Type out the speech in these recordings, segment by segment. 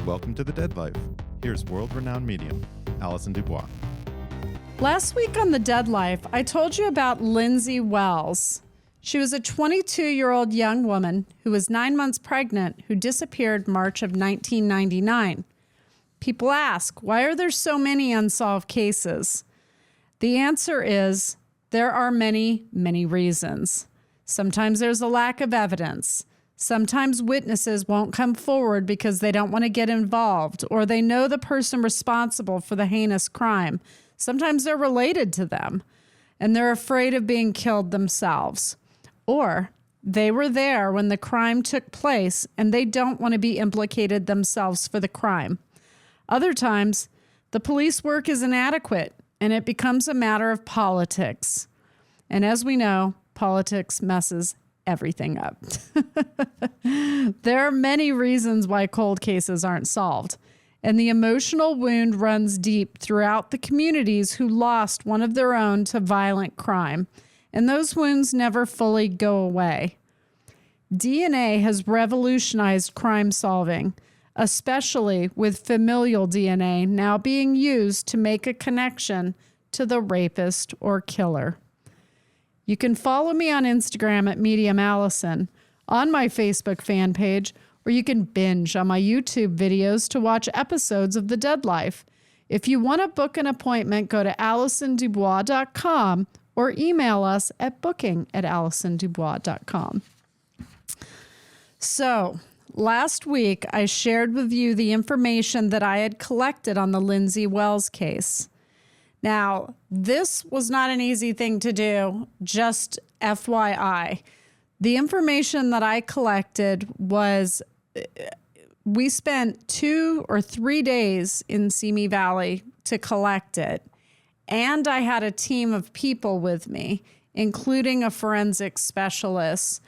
Welcome to The Dead Life. Here's world-renowned medium, Allison DuBois. Last week on The Dead Life, I told you about Lindsay Wells. She was a 22-year-old young woman who was 9 months pregnant who disappeared March of 1999. People ask, why are there so many unsolved cases? The answer is, there are many, many reasons. Sometimes there's a lack of evidence. Sometimes witnesses won't come forward because they don't want to get involved or they know the person responsible for the heinous crime. Sometimes they're related to them and they're afraid of being killed themselves. Or they were there when the crime took place and they don't want to be implicated themselves for the crime. Other times, the police work is inadequate and it becomes a matter of politics. And as we know, politics messes everything up. There are many reasons why cold cases aren't solved, and the emotional wound runs deep throughout the communities who lost one of their own to violent crime, and those wounds never fully go away. DNA has revolutionized crime solving, especially with familial DNA now being used to make a connection to the rapist or killer. You can follow me on Instagram at Medium Allison, on my Facebook fan page, or you can binge on my YouTube videos to watch episodes of The Dead Life. If you want to book an appointment, go to AllisonDuBois.com or email us at booking@AllisonDuBois.com. So, last week I shared with you the information that I had collected on the Lindsay Wells case. Now, this was not an easy thing to do, just FYI. The information that I collected was, we spent 2 or 3 days in Simi Valley to collect it. And I had a team of people with me, including a forensic specialist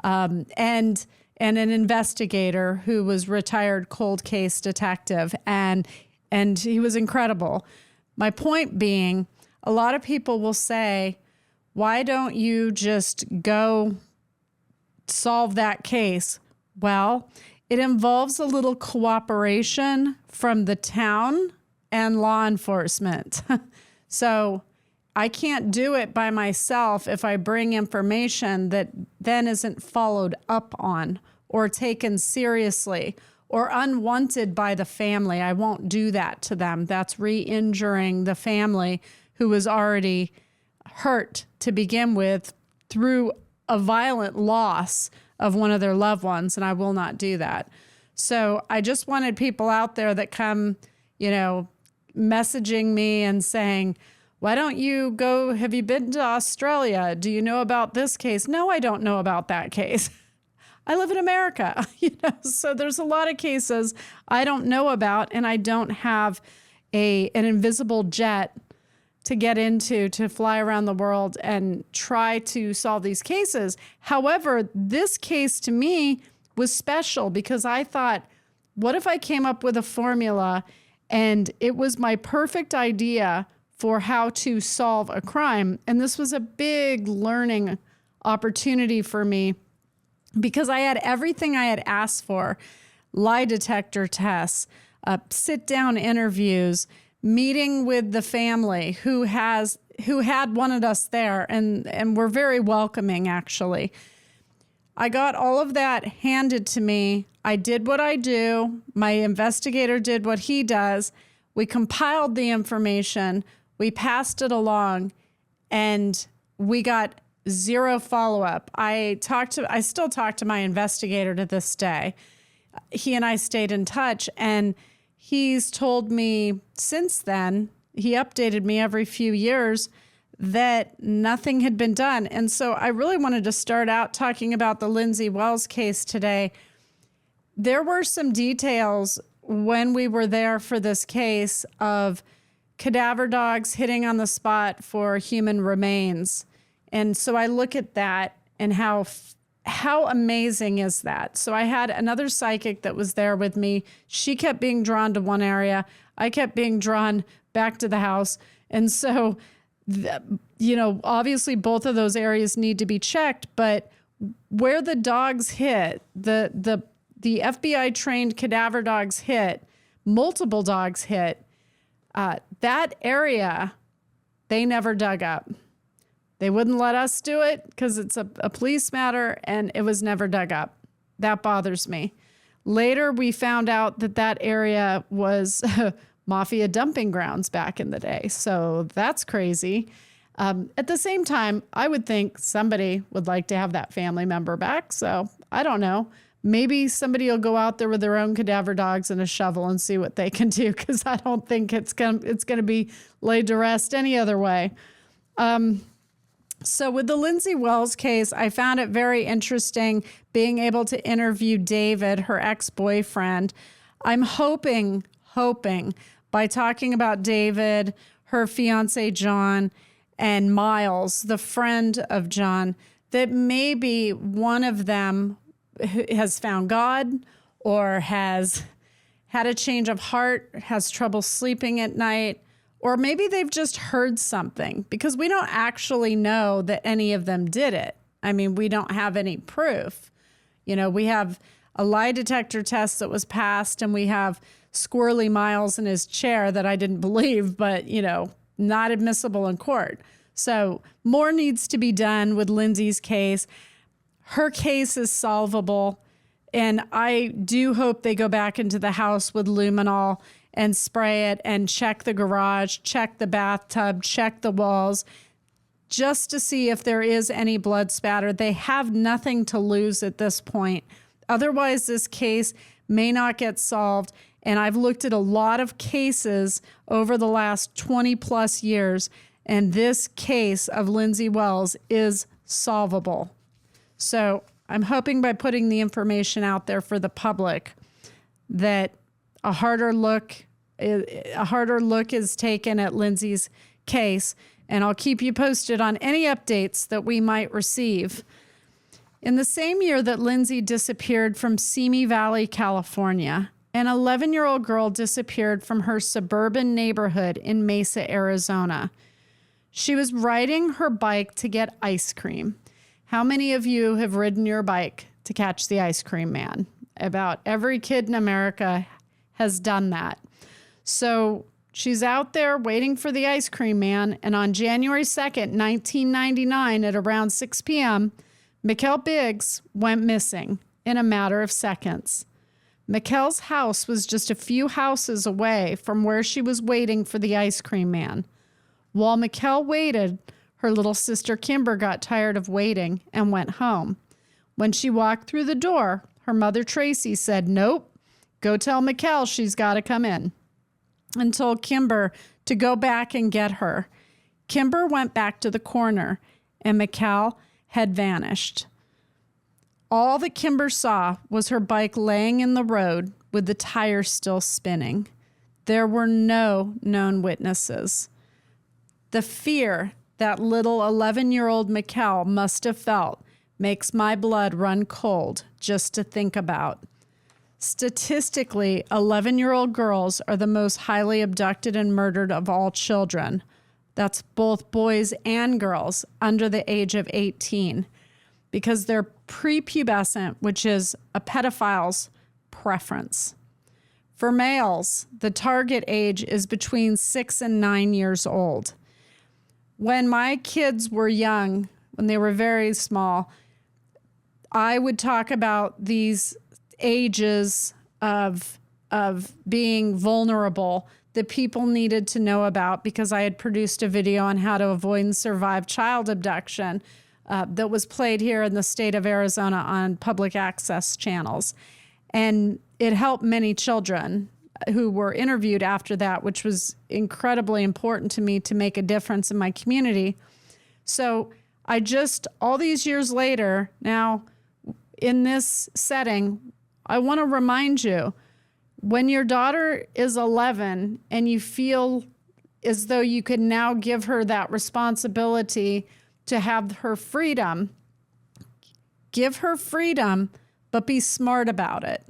and an investigator who was retired cold case detective. And he was incredible. My point being, a lot of people will say, why don't you just go solve that case? Well, it involves a little cooperation from the town and law enforcement. So I can't do it by myself if I bring information that then isn't followed up on or taken seriously or unwanted by the family. I won't do that to them. That's re-injuring the family who was already hurt to begin with through a violent loss of one of their loved ones, and I will not do that. So I just wanted people out there that come, messaging me and saying, why don't you go, have you been to Australia? Do you know about this case? No, I don't know about that case. I live in America, so there's a lot of cases I don't know about, and I don't have an invisible jet to get into to fly around the world and try to solve these cases. However, this case to me was special because I thought, what if I came up with a formula and it was my perfect idea for how to solve a crime? And this was a big learning opportunity for me, because I had everything I had asked for: lie detector tests, sit-down interviews, meeting with the family who had wanted us there and were very welcoming, actually. I got all of that handed to me. I did what I do. My investigator did what he does. We compiled the information. We passed it along, and we got zero follow-up. I still talk to my investigator to this day. He and I stayed in touch, and he's told me since then, he updated me every few years, that nothing had been done. And so I really wanted to start out talking about the Lindsay Wells case today. There were some details when we were there for this case of cadaver dogs hitting on the spot for human remains. And so I look at that and how amazing is that? So I had another psychic that was there with me. She kept being drawn to one area. I kept being drawn back to the house. And so, obviously both of those areas need to be checked, but where the dogs hit, the the FBI trained cadaver dogs hit, multiple dogs hit, that area, they never dug up. They wouldn't let us do it because it's a police matter, and it was never dug up. That bothers me. Later, we found out that area was mafia dumping grounds back in the day. So that's crazy. At the same time, I would think somebody would like to have that family member back. So I don't know. Maybe somebody will go out there with their own cadaver dogs and a shovel and see what they can do, because I don't think it's gonna be laid to rest any other way. So with the Lindsay Wells case, I found it very interesting being able to interview David, her ex-boyfriend. I'm hoping by talking about David, her fiance John, and Miles, the friend of John, that maybe one of them has found God or has had a change of heart, has trouble sleeping at night, or maybe they've just heard something, because we don't actually know that any of them did it. I mean, we don't have any proof. You know, we have a lie detector test that was passed, and we have squirrely Miles in his chair that I didn't believe, but, you know, not admissible in court. So more needs to be done with Lindsay's case. Her case is solvable, and I do hope they go back into the house with luminol and spray it and check the garage, check the bathtub, check the walls, just to see if there is any blood spatter. They have nothing to lose at this point. Otherwise, this case may not get solved. And I've looked at a lot of cases over the last 20 plus years, and this case of Lindsay Wells is solvable. So I'm hoping by putting the information out there for the public that a harder look is taken at Lindsay's case, and I'll keep you posted on any updates that we might receive. In the same year that Lindsay disappeared from Simi Valley, California, an 11-year-old girl disappeared from her suburban neighborhood in Mesa, Arizona. She was riding her bike to get ice cream. How many of you have ridden your bike to catch the ice cream man? About every kid in America has done that. So she's out there waiting for the ice cream man, and on January 2nd, 1999, at around 6 p.m., Mikel Biggs went missing in a matter of seconds. Mikel's house was just a few houses away from where she was waiting for the ice cream man. While Mikel waited, her little sister Kimber got tired of waiting and went home. When she walked through the door, her mother Tracy said, "Nope, go tell Mikel she's got to come in," and told Kimber to go back and get her. Kimber went back to the corner, and Mikel had vanished. All that Kimber saw was her bike laying in the road with the tires still spinning. There were no known witnesses. The fear that little 11-year-old Mikel must have felt makes my blood run cold just to think about. Statistically, 11-year-old girls are the most highly abducted and murdered of all children. That's both boys and girls under the age of 18, because they're prepubescent, which is a pedophile's preference. For males, the target age is between 6 and 9 years old. When my kids were young, when they were very small, I would talk about these ages of being vulnerable that people needed to know about, because I had produced a video on how to avoid and survive child abduction that was played here in the state of Arizona on public access channels. And it helped many children who were interviewed after that, which was incredibly important to me to make a difference in my community. So I just, all these years later, now in this setting, I want to remind you, when your daughter is 11 and you feel as though you could now give her that responsibility to have her freedom, give her freedom, but be smart about it.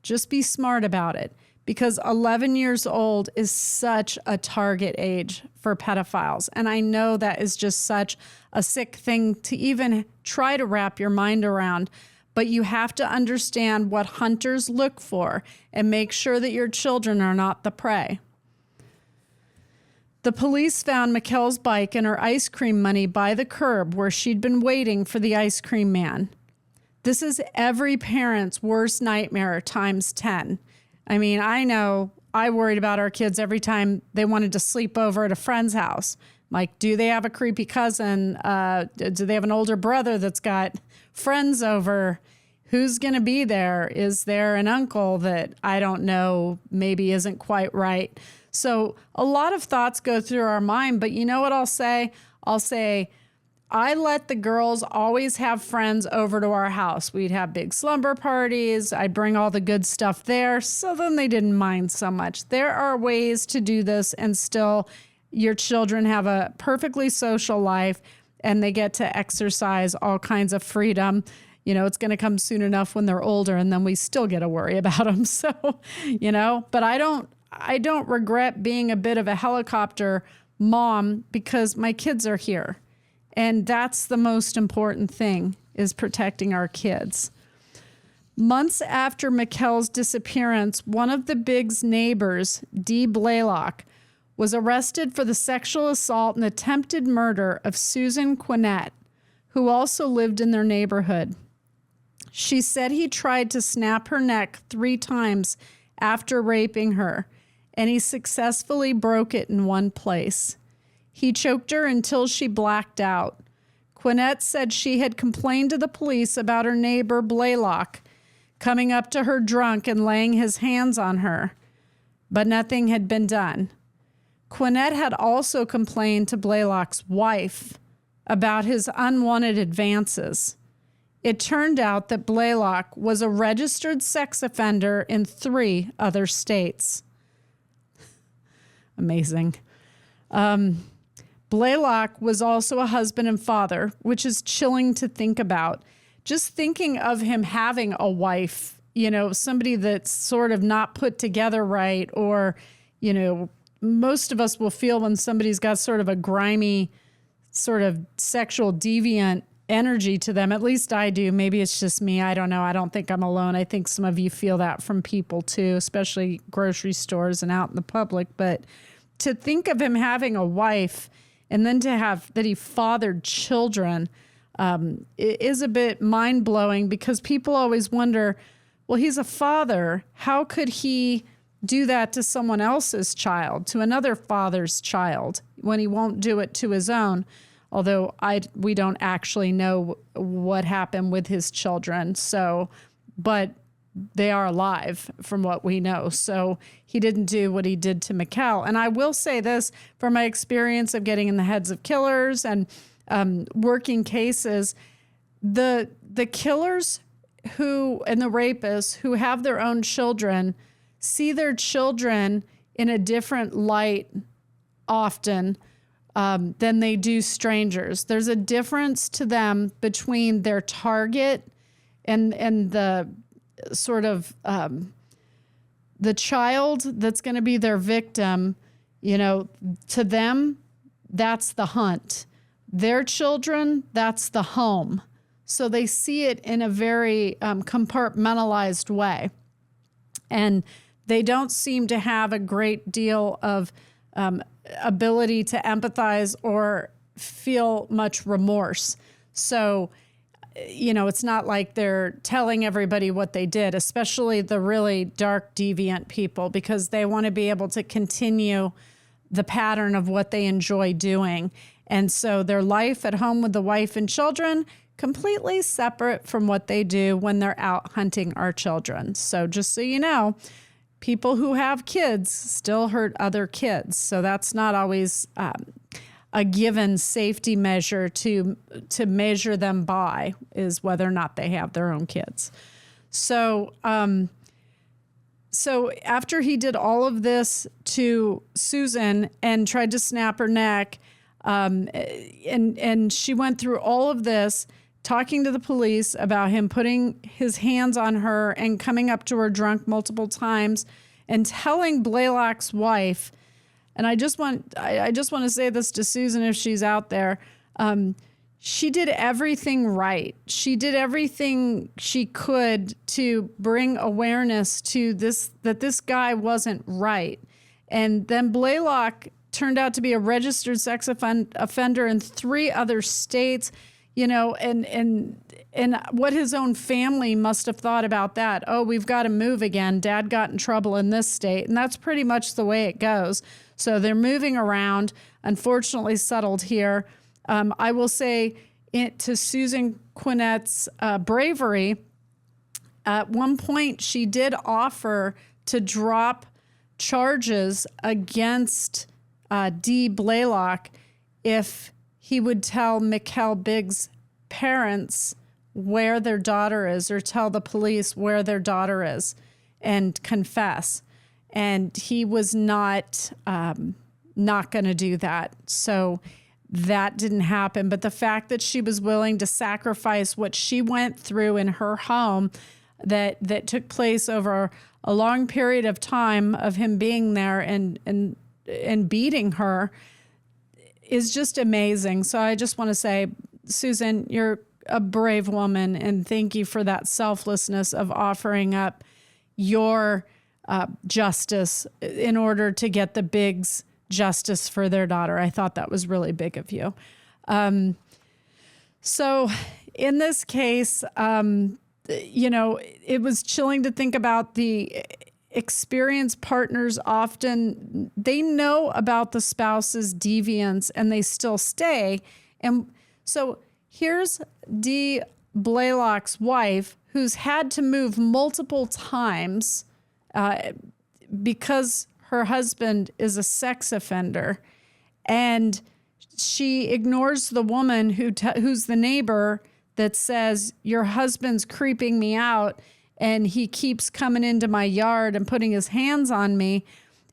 Just be smart about it, because 11 years old is such a target age for pedophiles. And I know that is just such a sick thing to even try to wrap your mind around. but you have to understand what hunters look for and make sure that your children are not the prey. The police found Mikel's bike and her ice cream money by the curb where she'd been waiting for the ice cream man. This is every parent's worst nightmare times 10. I mean, I know I worried about our kids every time they wanted to sleep over at a friend's house. Like, do they have a creepy cousin? Do they have an older brother that's got friends over? Who's going to be there? Is there an uncle that I don't know, maybe isn't quite right? So a lot of thoughts go through our mind, but you know what I'll say? I'll say, I let the girls always have friends over to our house. We'd have big slumber parties. I'd bring all the good stuff there. So then they didn't mind so much. There are ways to do this and still your children have a perfectly social life and they get to exercise all kinds of freedom. You know, it's going to come soon enough when they're older and then we still get to worry about them. So, you know, but I don't regret being a bit of a helicopter mom because my kids are here. And that's the most important thing, is protecting our kids. Months after Mikel's disappearance, one of the Biggs' neighbors, Dee Blaylock, was arrested for the sexual assault and attempted murder of Susan Quinnett, who also lived in their neighborhood. She said he tried to snap her neck 3 times after raping her, and he successfully broke it in one place. He choked her until she blacked out. Quinnett said she had complained to the police about her neighbor Blaylock coming up to her drunk and laying his hands on her, but nothing had been done. Quinnett had also complained to Blaylock's wife about his unwanted advances. It turned out that Blaylock was a registered sex offender in 3 other states. Amazing. Blaylock was also a husband and father, which is chilling to think about. Just thinking of him having a wife, you know, somebody that's sort of not put together right, or, you know, most of us will feel when somebody's got sort of a grimy, sort of sexual deviant energy to them. At least I do. Maybe it's just me. I don't know. I don't think I'm alone. I think some of you feel that from people too, especially grocery stores and out in the public. But to think of him having a wife and then to have that he fathered children is a bit mind-blowing, because people always wonder, well, he's a father. How could he do that to someone else's child, to another father's child, when he won't do it to his own? Although we don't actually know what happened with his children. So, but they are alive from what we know. So he didn't do what he did to Mikel. And I will say this, from my experience of getting in the heads of killers and working cases, the killers and the rapists who have their own children see their children in a different light often than they do strangers. There's a difference to them between their target and the sort of the child that's going to be their victim. You know, to them, that's the hunt. Their children, that's the home. So they see it in a very compartmentalized way. And they don't seem to have a great deal of ability to empathize or feel much remorse. So, you know, it's not like they're telling everybody what they did, especially the really dark, deviant people, because they want to be able to continue the pattern of what they enjoy doing. And so their life at home with the wife and children, completely separate from what they do when they're out hunting our children. So just so you know, people who have kids still hurt other kids. So that's not always a given safety measure to measure them by, is whether or not they have their own kids. So so after he did all of this to Susan and tried to snap her neck, and she went through all of this, talking to the police about him putting his hands on her and coming up to her drunk multiple times, and telling Blaylock's wife, and I just want to say this to Susan if she's out there, she did everything right. She did everything she could to bring awareness to this, that this guy wasn't right. And then Blaylock turned out to be a registered sex offender in 3 other states, you know, and what his own family must have thought about that. Oh, we've got to move again. Dad got in trouble in this state. And that's pretty much the way it goes. So they're moving around, unfortunately settled here. I will say to Susan Quinette's bravery, at one point she did offer to drop charges against D. Blaylock if he would tell Mikel Biggs' parents where their daughter is, or tell the police where their daughter is and confess. And he was not going to do that. So that didn't happen. But the fact that she was willing to sacrifice what she went through in her home that took place over a long period of time of him being there and beating her is just amazing. So I just want to say, Susan, you're a brave woman, and thank you for that selflessness of offering up your justice in order to get the Biggs justice for their daughter. I thought that was really big of you. So in this case, you know, it was chilling to think about the experienced partners. Often they know about the spouse's deviance and they still stay. And so here's D. Blaylock's wife, who's had to move multiple times because her husband is a sex offender, and she ignores the woman who's the neighbor that says, your husband's creeping me out and he keeps coming into my yard and putting his hands on me.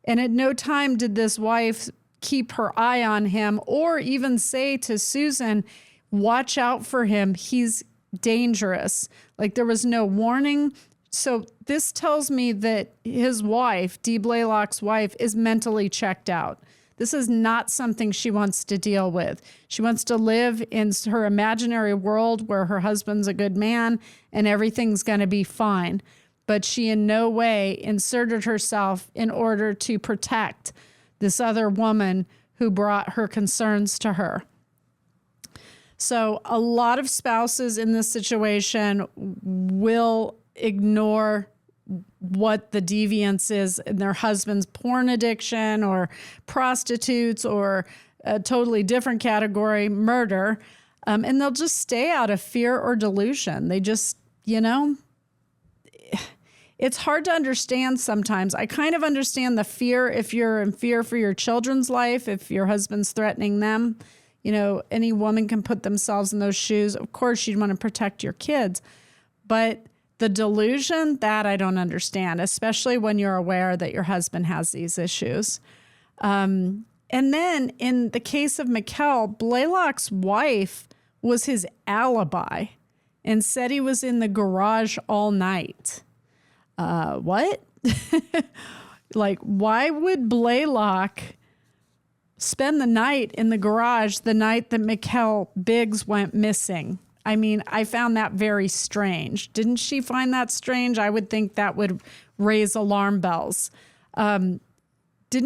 And at no time did this wife keep her eye on him or even say to Susan, watch out for him, he's dangerous. Like, there was no warning. So this tells me that his wife, D. Blaylock's wife, is mentally checked out. This is not something she wants to deal with. She wants to live in her imaginary world where her husband's a good man and everything's going to be fine. But she in no way inserted herself in order to protect this other woman who brought her concerns to her. So a lot of spouses in this situation will ignore what the deviance is in their husband's porn addiction or prostitutes or a totally different category, murder. And they'll just stay out of fear or delusion. They just, you know, it's hard to understand sometimes. I kind of understand the fear if you're in fear for your children's life, if your husband's threatening them. You know, any woman can put themselves in those shoes. Of course, you'd want to protect your kids. But the delusion, that I don't understand, especially when you're aware that your husband has these issues. And then in the case of Mikel, Blaylock's wife was his alibi and said he was in the garage all night. What? Like, why would Blaylock spend the night in the garage the night that Mikel Biggs went missing? I mean, I found that very strange. Didn't she find that strange? I would think that would raise alarm bells. Didn't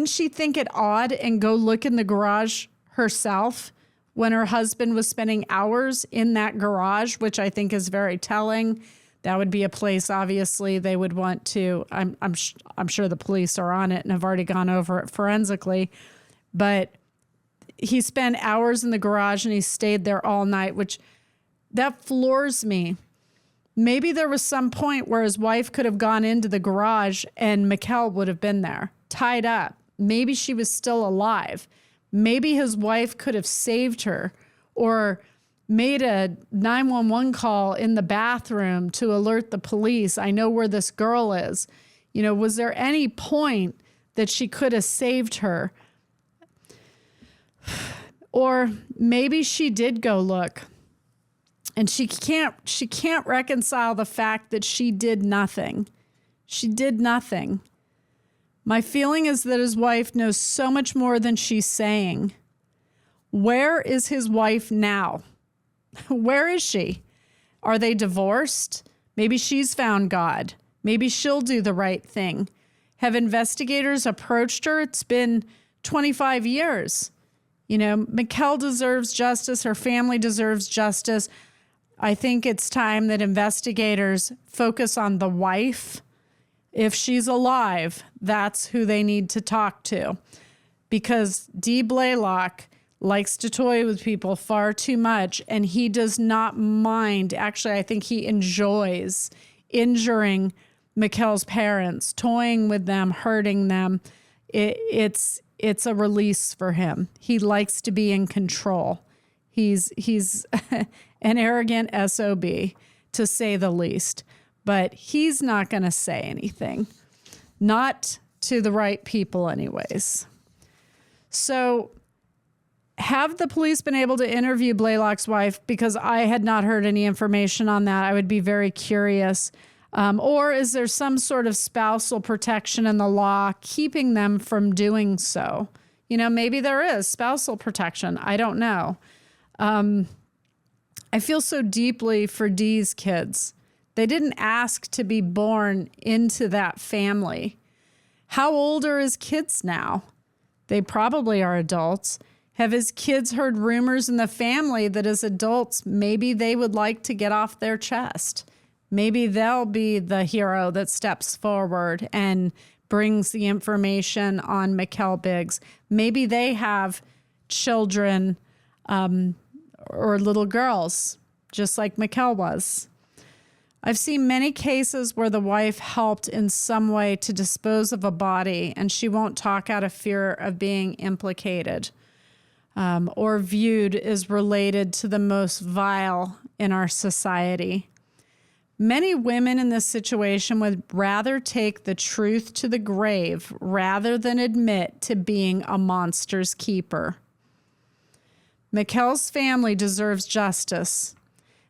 she think it odd and go look in the garage herself when her husband was spending hours in that garage, which I think is very telling? That would be a place, obviously, they would want to. I'm sure the police are on it and have already gone over it forensically. But he spent hours in the garage and he stayed there all night, which that floors me. Maybe there was some point where his wife could have gone into the garage and Mikel would have been there, tied up. Maybe she was still alive. Maybe his wife could have saved her or made a 911 call in the bathroom to alert the police. I know where this girl is. You know, was there any point that she could have saved her? Or maybe she did go look. And she can't reconcile the fact that she did nothing. She did nothing. My feeling is that his wife knows so much more than she's saying. Where is his wife now? Where is she? Are they divorced? Maybe she's found God. Maybe she'll do the right thing. Have investigators approached her? It's been 25 years. You know, Mikel deserves justice. Her family deserves justice. I think it's time that investigators focus on the wife. If she's alive, that's who they need to talk to. Because Dee Blaylock likes to toy with people far too much, and he does not mind. Actually, I think he enjoys injuring Mikel's parents, toying with them, hurting them. It's a release for him. He likes to be in control. He's an arrogant SOB, to say the least. But he's not going to say anything. Not to the right people anyways. So have the police been able to interview Blaylock's wife? Because I had not heard any information on that. I would be very curious. Or is there some sort of spousal protection in the law keeping them from doing so? You know, maybe there is spousal protection. I don't know. I feel so deeply for Dee's kids. They didn't ask to be born into that family. How old are his kids now? They probably are adults. Have his kids heard rumors in the family that as adults, maybe they would like to get off their chest? Maybe they'll be the hero that steps forward and brings the information on Mikel Biggs. Maybe they have children or little girls, just like Mikel was. I've seen many cases where the wife helped in some way to dispose of a body, and she won't talk out of fear of being implicated or viewed as related to the most vile in our society. Many women in this situation would rather take the truth to the grave rather than admit to being a monster's keeper. Mikel's family deserves justice.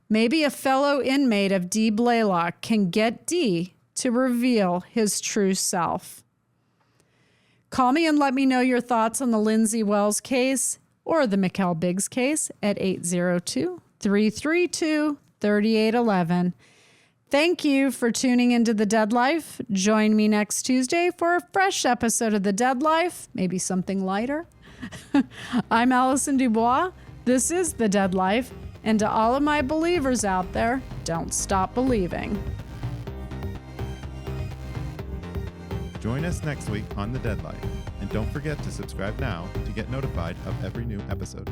Maybe a fellow inmate of Dee Blaylock can get Dee to reveal his true self. Call me and let me know your thoughts on the Lindsay Wells case or the Mikel Biggs case at 802-332-3811. Thank you for tuning into The Dead Life. Join me next Tuesday for a fresh episode of The Dead Life, maybe something lighter. I'm Allison DuBois. This is The Dead Life. And to all of my believers out there, don't stop believing. Join us next week on The Dead Life. And don't forget to subscribe now to get notified of every new episode.